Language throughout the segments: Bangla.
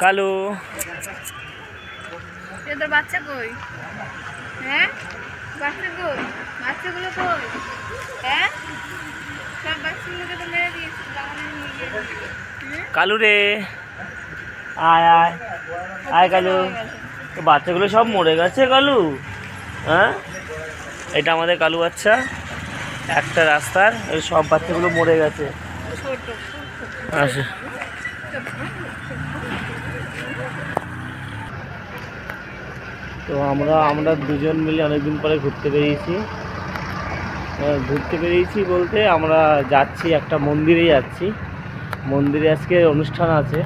কালু তোর বাচ্চা কই? হ্যাঁ বাচ্চা কই? বাচ্চাগুলো কই? হ্যাঁ সব বাচ্চাগুলোকে তো মেরে দিয়েছিস বাগানে নিয়ে গিয়ে। কালু রে আয় আয় আয় কালু। তো বাচ্চাগুলো সব মরে গেছে কালু। হ্যাঁ এটা আমাদের কালু বাচ্চা, একটা রাস্তার সব বাচ্চাগুলো মরে গেছে। আচ্ছা তো আমরা দুজন মিলে অনেকদিন পরে ঘুরতে বেরিয়েছি বলতে আমরা যাচ্ছি একটা মন্দিরে যাচ্ছি। মন্দিরে আজকে অনুষ্ঠান আছে,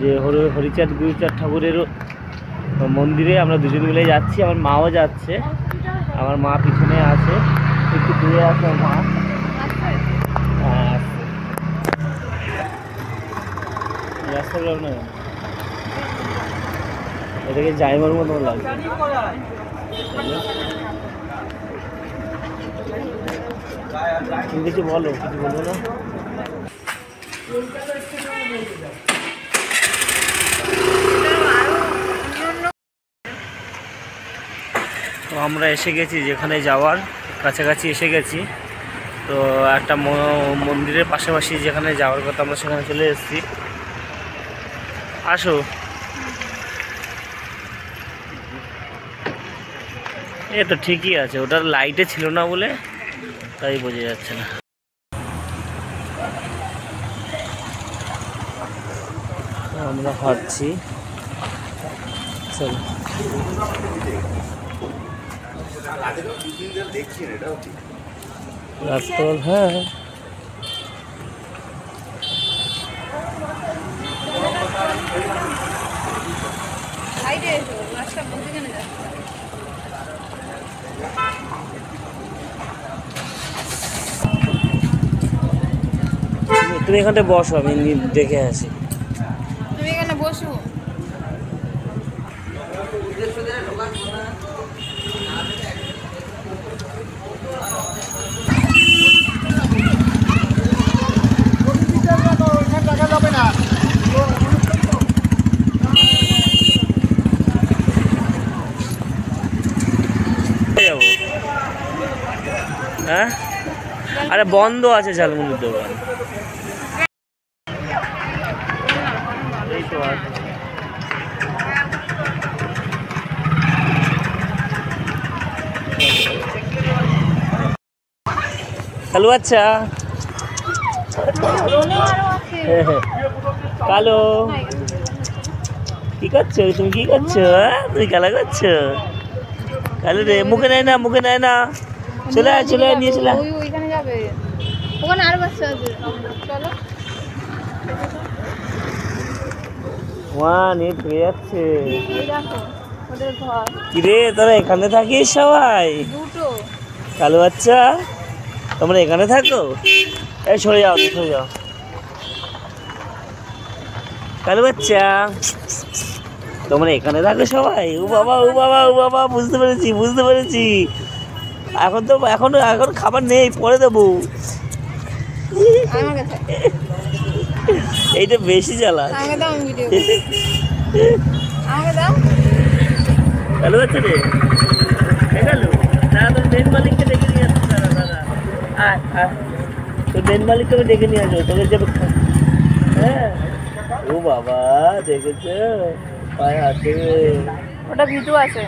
যে হরিচাঁদ গুরুচাঁদ ঠাকুরের মন্দিরে আমরা দুজন মিলে যাচ্ছি। আমার মাও যাচ্ছে, আমার মা পিছনে আছে, একটু দূরে আছে মা। হ্যাঁ আসছে রাস্তাগুলো না, এটাকে জাইমার মতো লাগছে। কিছু বলো, কিছু বলবো না। তো আমরা এসে গেছি যেখানে যাওয়ার, কাছাকাছি এসে গেছি। তো একটা মন্দিরের পাশাপাশি যেখানে যাওয়ার কথা আমরা সেখানে চলে এসেছি। আসো এ তো ঠিকই আছে, ওটার লাইটে ছিল না বলে তাই বোঝা যাচ্ছে না। আমরা হাঁটছি, চলো রাস্তা। হ্যাঁ তুমি এখানটা বসো, আমি দেখে আসি। তুমি এখানে বসো। হ্যাঁ আরে বন্ধ আছে ঝালমুড়ির দোকান। এই তো আছে। কালু আচ্ছা কালো কি করছো তুমি? কি করছো? তুমি খেলা করছো? কালু রে মুখে নেয় না, মুখে নেয় না। চলে আয় চলে আয়, নিয়ে চলে আয়। ওইখানে যাবে, ওখানে আরো বাচ্চা আছে, চলো। নেট হয়ে যাচ্ছে। দেখো ওদের ঘর। কিরে তোরা এখানে থাকিস সবাই? দুটো। কালু বাচ্চা তোমরা এখানে থাকো? এই সরে যাও, সরে যাও। কালু বাচ্চা তোমরা এখানে থাকো সবাই? ও বাবা ও বাবা ও বাবা, বুঝতে পেরেছি। এখন তো এখন খাবার নেই, পরে দেবো। এইটা বেশি জ্বালা। কালু বাচ্চা রে, কালু না তোর দেন মালিককে ডেকে নিয়ে আসছো। দাদা তোর দেন মালিককে ডেকে নিয়ে আসো, তোকে যাবে। হ্যাঁ ও বাবা দেখেছো পায়ে হাতে, ওটা ভিটু আছে,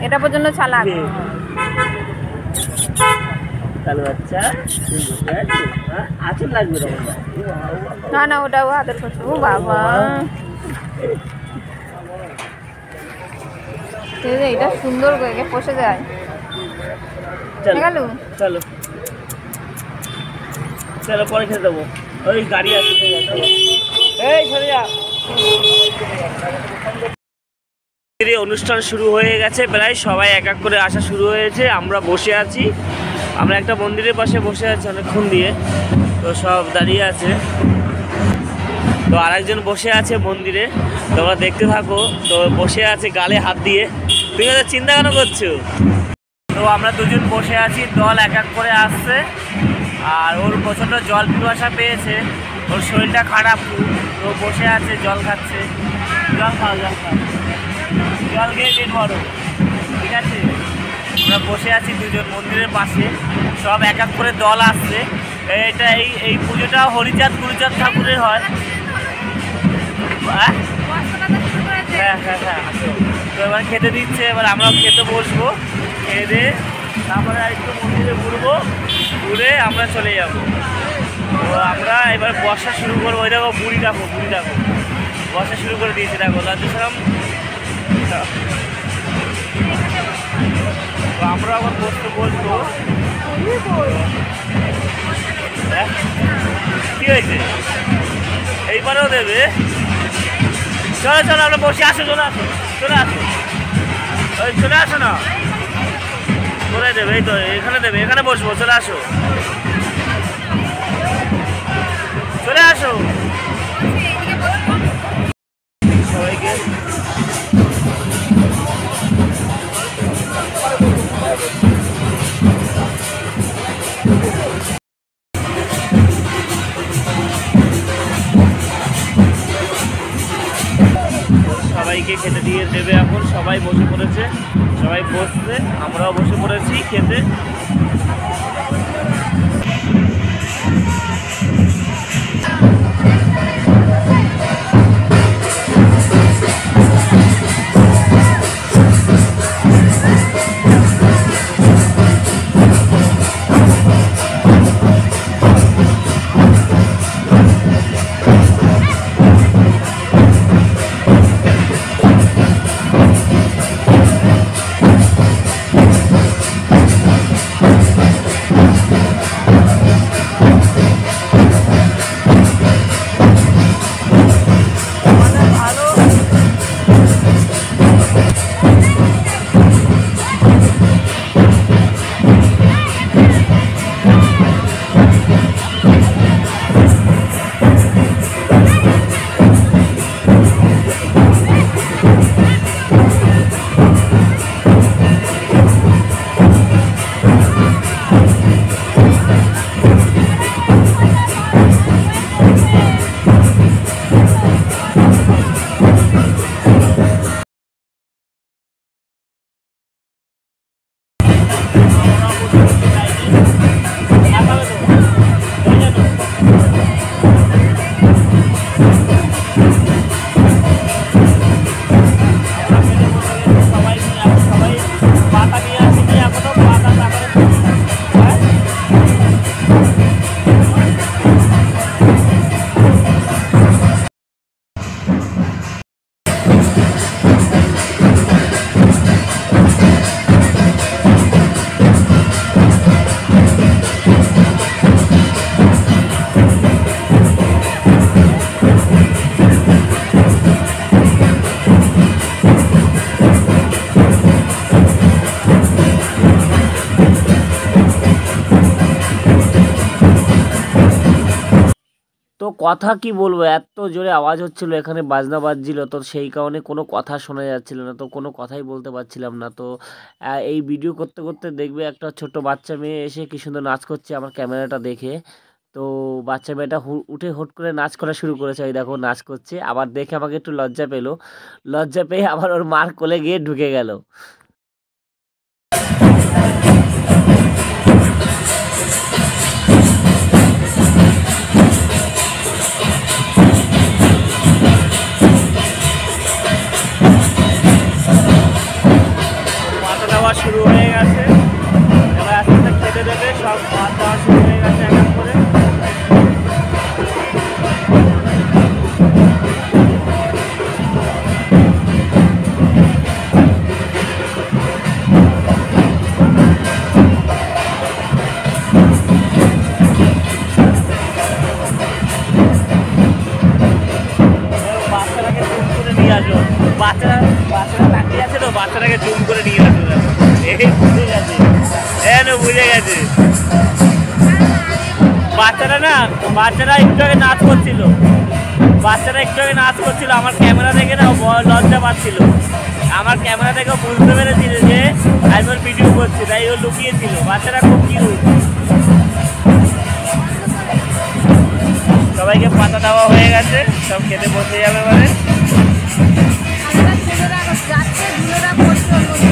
এটা পর্যন্ত চালাক। কালু বাচ্চা আচর লাগবে না ওটা ও হাতের করছে। ও বাবা এটা সুন্দর করে বসে যায়। চলো চলো চলো পরে খেতে দেবো, ওই গাড়ি আছে। এই সরে যা। অনুষ্ঠান শুরু হয়ে গেছে, প্রায় সবাই এক এক করে আসা শুরু হয়েছে। আমরা বসে আছি, আমরা একটা মন্দিরের পাশে বসে আছি অনেকক্ষণ দিয়ে। তো সব দাঁড়িয়ে আছে, তো আরেকজন বসে আছে মন্দিরে, তোমরা দেখতে থাকো। তো বসে আছে গালে হাত দিয়ে। তুমি তো চিন্তা কেন করছো? তো আমরা দুজন বসে আছি, দল এক এক করে আসছে। আর ওর প্রচণ্ড জল পিপাসা পেয়েছে, ওর শরীরটা খারাপ, তো বসে আছে, জল খাচ্ছে। জল খাও, জল খাও, জল খেয়ে পেট ভরো, ঠিক আছে? আমরা বসে আছি দুজন মন্দিরের পাশে, সব এক এক করে দল আসছে। এটা এই পুজোটা হরিচাঁদ গুরুচাঁদ ঠাকুরের হয়। হ্যাঁ হ্যাঁ হ্যাঁ হ্যাঁ, তো এবার খেতে দিচ্ছে, এবার আমরাও খেতে বসবো। খেয়ে দিয়ে তারপরে একটু মন্দিরে ঘুরবো, ঘুরে আমরা চলে যাব। তো আমরা এবার বর্ষা শুরু করবো। ওই দেখো বুড়ি দেখো, বুড়ি দেখো বর্ষা শুরু করে দিয়েছে, দেখো লাজুসালাম। তো আমরা আবার বসতে বসবো। কি হয়েছে? এইবারেও দেবে? চলো চলো আমরা বসে আসো, চলে আসো, চলে আসো, ওই চলে আসো না, কোথায় দেবে? এই তো এখানে দেবে, এখানে বসবো, চলে আসো, চলে আসো সবাইকে। সবাইকে খেতে দিয়ে দেবে এখন। সবাই বসে পড়েছে, সবাই বসছে, আমরাও বসে পড়েছি খেতে। তো কথা কি বলবো, এত জোরে আওয়াজ হচ্ছিল, এখানে বাজনা বাজছিল, তো সেই কারণে কোনো কথা শোনা যাচ্ছিল না, তো কোনো কথাই বলতে পারছিলাম না। তো এই ভিডিও করতে করতে দেখবে একটা ছোট বাচ্চা মেয়ে এসে কি সুন্দর নাচ করছে আমার ক্যামেরাটা দেখে। তো বাচ্চা মেয়েটা উঠে হুট করে নাচ করা শুরু করেছে, ওই দেখো নাচ করছে। আবার দেখে আমাকে একটু লজ্জা পেলো, লজ্জা পেয়ে আবার ওর মার কোলে গিয়ে ঢুকে গেল। শুরু হয়ে গেছে, এবার আস্তে আস্তে খেতে দেবে, সব খাওয়া দাওয়া শুরু হয়ে গেছে এক এক করে। বাচ্চাটাকে জুম করে নিয়ে আসো, বাচ্চারা তাকিয়ে আছে, তো বাচ্চাটাকে জুম করে নিয়ে আসো। এই বুঝে গেছে, বুঝে গেছে। বাচ্চারা একটু আগে নাচ করছিল, আমার ক্যামেরা দেখে না লজ্জা পাচ্ছিল। আমার ক্যামেরা দেখে বুঝতে পেরেছিল যে আমি ওর ভিডিও করছি, তাই ও লুকিয়েছিল। বাচ্চারা খুব কিউট। সবাইকে পাতা দেওয়া হয়ে গেছে, সব খেতে বসে যাবে এবারে। আমরা ছেলেরা যাচ্ছে, ধুলোরা পড়ছে ওর মধ্যে।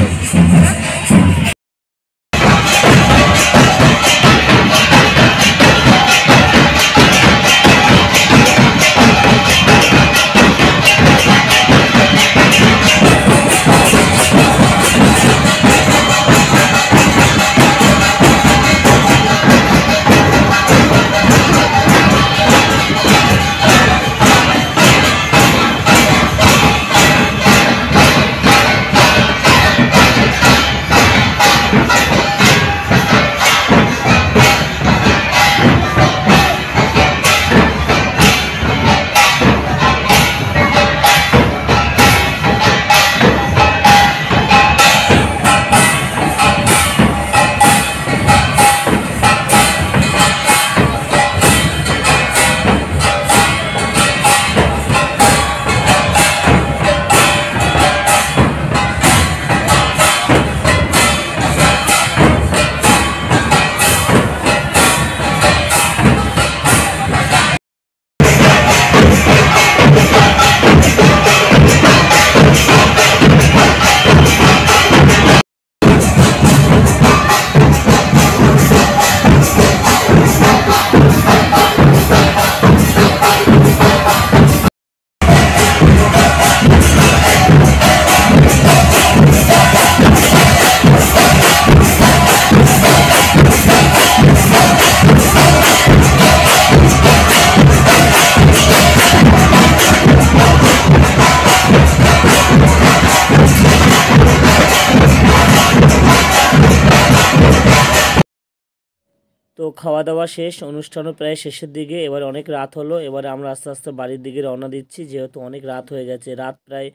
তো খাওয়া দাওয়া শেষ, অনুষ্ঠানও প্রায় শেষের দিকে। এবার অনেক রাত হলো, এবারে আমরা আস্তে আস্তে বাড়ির দিকে রওনা দিচ্ছি, যেহেতু অনেক রাত হয়ে গেছে। রাত প্রায়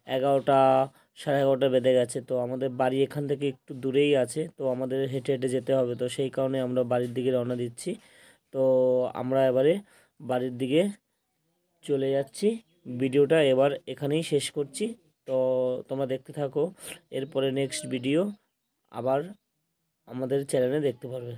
11টা, সাড়ে 11টা বেজে গেছে। তো আমাদের বাড়ি এখান থেকে একটু দূরেই আছে, তো আমাদের হেঁটে হেঁটে যেতে হবে। তো সেই কারণে আমরা বাড়ির দিকে রওনা দিচ্ছি। তো আমরা এবারে বাড়ির দিকে চলে যাচ্ছি। ভিডিওটা এবার এখানেই শেষ করছি। তো তোমরা দেখতে থাকো, এরপরে নেক্সট ভিডিও আবার আমাদের চ্যানেলে দেখতে পারবে।